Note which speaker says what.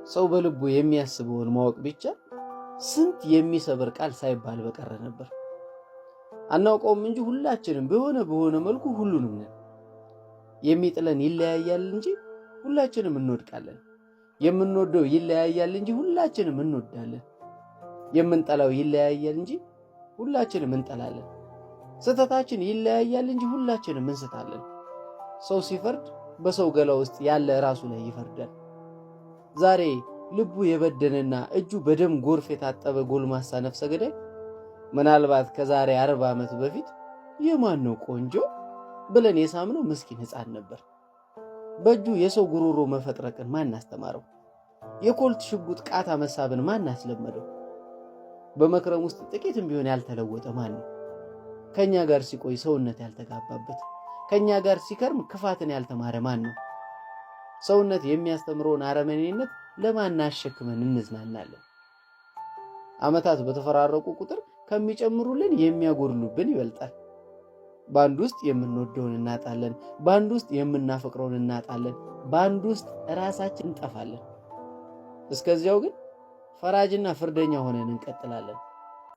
Speaker 1: ሰው በልቡ የሚያስበውን ማወቅ ብቻ ስንት የሚሰብር ቃል ሳይባል በቀረ ነበር። አናውቀውም እንጂ ሁላችንም በሆነ መልኩ ሁሉንም ነን። የሚጥለን ይለያያል እንጂ ሁላችንም እንወድቃለን። የምንወደው ይለያያል እንጂ ሁላችንም እንወዳለን። የምንጠላው ይለያያል እንጂ ሁላችንም እንጠላለን። ስተታችን ይለያያል እንጂ ሁላችንም እንስታለን። ሰው ሲፈርድ በሰው ገላ ውስጥ ያለ ራሱ ላይ ይፈርዳል። ዛሬ ልቡ የበደነና እጁ በደም ጎርፍ የታጠበ ጎልማሳ ነፍሰ ገዳይ ምናልባት ከዛሬ 40 ዓመት በፊት የማን ነው ቆንጆ ብለን የሳምነው ምስኪን ሕፃን ነበር። በእጁ የሰው ጉሮሮ መፈጥረቅን ማን አስተማረው? የኮልት ሽጉጥ ቃታ መሳብን ማን አስለመደው? በመክረም ውስጥ ጥቂትም ቢሆን ያልተለወጠ ማን ነው? ከኛ ጋር ሲቆይ ሰውነት ያልተጋባበት፣ ከኛ ጋር ሲከርም ክፋትን ያልተማረ ማን ነው? ሰውነት የሚያስተምረውን አረመኔነት ለማን አሸክመን እንዝናናለን? ዓመታት በተፈራረቁ ቁጥር ከሚጨምሩልን የሚያጎድሉብን ይበልጣል። በአንድ ውስጥ የምንወደውን እናጣለን፣ በአንድ ውስጥ የምናፈቅረውን እናጣለን፣ በአንድ ውስጥ ራሳችን እንጠፋለን። እስከዚያው ግን ፈራጅና ፍርደኛ ሆነን እንቀጥላለን።